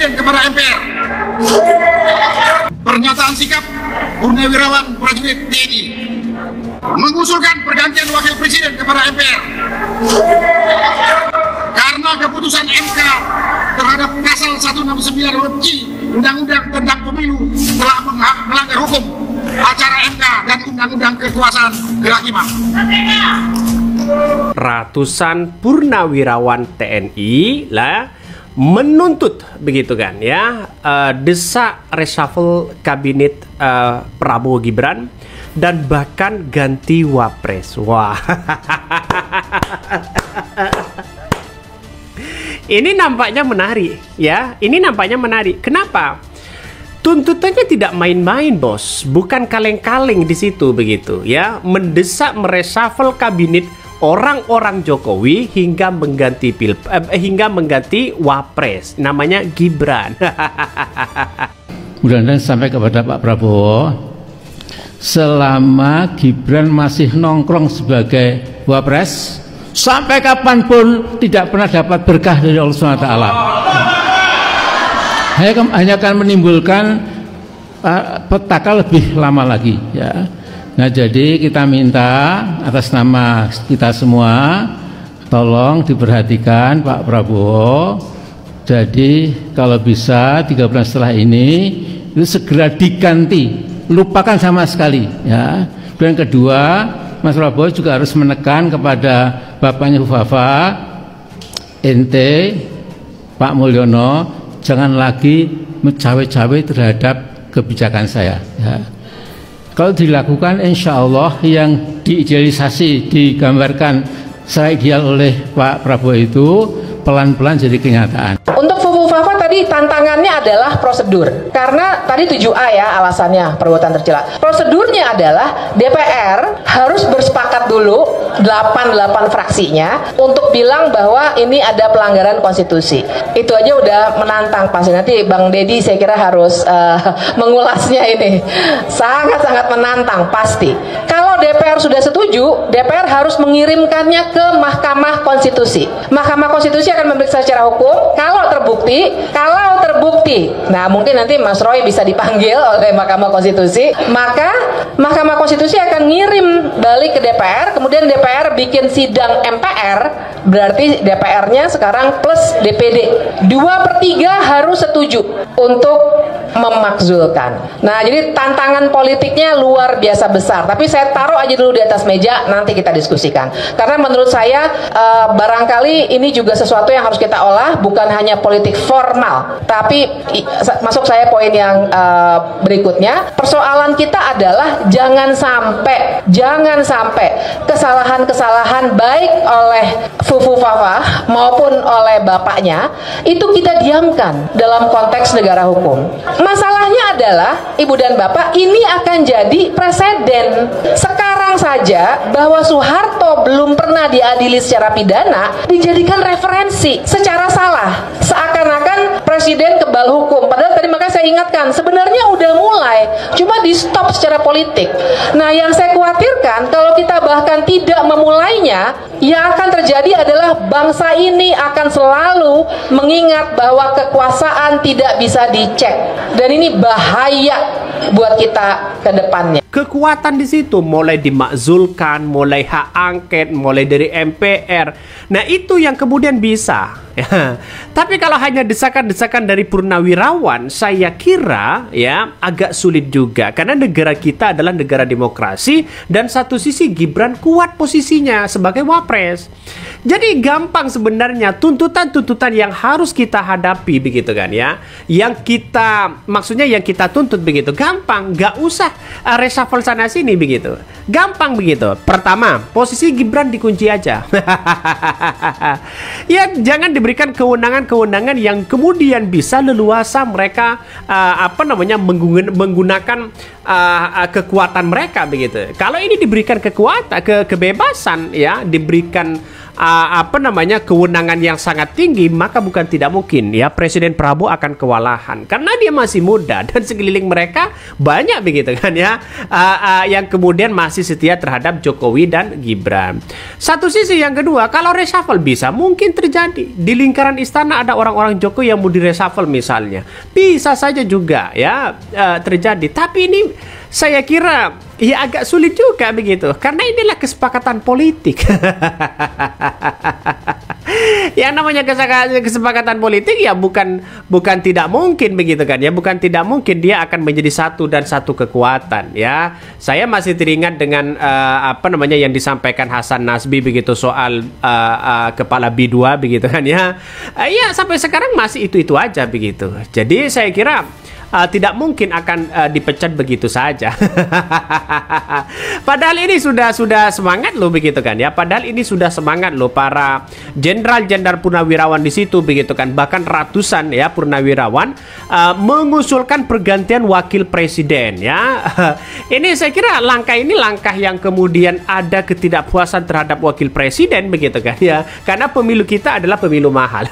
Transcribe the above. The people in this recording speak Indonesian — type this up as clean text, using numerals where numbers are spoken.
Presiden kepada MPR. Pernyataan sikap Purnawirawan Prajurit TNI mengusulkan pergantian Wakil Presiden kepada MPR karena keputusan MK terhadap pasal 169 huruf Q Undang-Undang tentang Pemilu telah melanggar hukum acara MK dan Undang-Undang Kekuasaan Kehakiman. Ratusan purnawirawan TNI lah menuntut begitu kan ya, desak reshuffle kabinet Prabowo Gibran dan bahkan ganti wapres. Wah. Ini nampaknya menarik ya. Ini nampaknya menarik. Kenapa? Tuntutannya tidak main-main, bos. Bukan kaleng-kaleng di situ begitu ya. Mendesak mereshuffle kabinet orang-orang Jokowi hingga mengganti wapres. Namanya Gibran. Mudah-mudahan sampai kepada Pak Prabowo, selama Gibran masih nongkrong sebagai wapres, sampai kapanpun tidak pernah dapat berkah dari Allah SWT. Hanya akan menimbulkan petaka lebih lama lagi ya. Nah, jadi kita minta atas nama kita semua, tolong diperhatikan Pak Prabowo. Jadi kalau bisa 3 bulan setelah ini itu segera diganti, lupakan sama sekali ya. Dan kedua, Mas Prabowo juga harus menekan kepada bapaknya Hufafa, ente Pak Mulyono, jangan lagi mencawe-cawe terhadap kebijakan saya ya. Kalau dilakukan, insya Allah yang diidealisasi, digambarkan secara ideal oleh Pak Prabowo itu pelan-pelan jadi kenyataan. Untuk Fufufafa tadi tantangannya adalah prosedur. Karena tadi 7A ya alasannya perbuatan tercela. Prosedurnya adalah DPR harus bersepakat dulu 88 fraksinya untuk bilang bahwa ini ada pelanggaran konstitusi. Itu aja udah menantang pasti. Nanti Bang Deddy saya kira harus mengulasnya ini. Sangat-sangat menantang pasti. Kalau DPR sudah setuju, DPR harus mengirimkannya ke Mahkamah Konstitusi. Mahkamah Konstitusi akan memeriksa secara hukum. Kalau terbukti, nah mungkin nanti Mas Roy bisa dipanggil oleh Mahkamah Konstitusi, maka Mahkamah Konstitusi akan ngirim balik ke DPR, kemudian DPR bikin sidang MPR, berarti DPR-nya sekarang plus DPD 2/3 harus setuju untuk memakzulkan. Nah, jadi tantangan politiknya luar biasa besar. Tapi saya taruh aja dulu di atas meja, nanti kita diskusikan. Karena menurut saya barangkali ini juga sesuatu yang harus kita olah, bukan hanya politik formal. Tapi masuk saya poin yang berikutnya. Persoalan kita adalah jangan sampai kesalahan-kesalahan baik oleh Fufufafa maupun oleh bapaknya itu kita diamkan dalam konteks negara hukum. Masalahnya adalah, Ibu dan Bapak, ini akan jadi preseden. Sekarang saja bahwa Soeharto belum pernah diadili secara pidana dijadikan referensi secara salah. Seakan-akan presiden kebal hukum. Padahal tadi makanya saya ingatkan, sebenarnya udah mulai, cuma di stop secara politik. Nah, yang saya khawatirkan kalau kita bahkan tidak memulainya, yang akan terjadi adalah bangsa ini akan selalu mengingat bahwa kekuasaan tidak bisa dicek. Dan ini bahaya buat kita ke depannya. Kekuatan di situ mulai dimakzulkan, mulai hak angket, mulai dari MPR. Nah, itu yang kemudian bisa. Tapi kalau hanya desakan-desakan dari purnawirawan, saya kira ya agak sulit juga, karena negara kita adalah negara demokrasi dan satu sisi Gibran kuat posisinya sebagai wapres. Jadi gampang sebenarnya tuntutan-tuntutan yang harus kita hadapi begitu kan ya. Yang kita tuntut begitu gampang, nggak usah reshuffle sana sini begitu. Gampang begitu. Pertama, posisi Gibran dikunci aja. Ya, jangan diberikan kewenangan-kewenangan yang kemudian bisa leluasa mereka menggunakan kekuatan mereka begitu. Kalau ini diberikan kebebasan ya, diberikan kewenangan yang sangat tinggi, maka bukan tidak mungkin ya Presiden Prabowo akan kewalahan karena dia masih muda dan sekeliling mereka banyak begitu kan ya, yang kemudian masih masih setia terhadap Jokowi dan Gibran. Satu sisi yang kedua, kalau reshuffle bisa mungkin terjadi di lingkaran istana ada orang-orang Jokowi yang mau direshuffle misalnya, bisa saja juga ya terjadi. Tapi ini saya kira ya agak sulit juga begitu, karena inilah kesepakatan politik. Yang namanya kesepakatan politik ya bukan tidak mungkin begitu kan ya, bukan tidak mungkin dia akan menjadi satu dan satu kekuatan ya. Saya masih teringat dengan apa namanya yang disampaikan Hasan Nasbi begitu soal kepala B2 begitu kan ya. Ya sampai sekarang masih itu aja begitu. Jadi saya kira tidak mungkin akan dipecat begitu saja. Padahal ini sudah semangat loh begitu kan ya. Padahal ini sudah semangat loh para jenderal-jenderal purnawirawan di situ begitu kan. Bahkan ratusan ya purnawirawan mengusulkan pergantian wakil presiden ya. Ini saya kira langkah ini langkah yang kemudian ada ketidakpuasan terhadap wakil presiden begitu kan ya. Karena pemilu kita adalah pemilu mahal.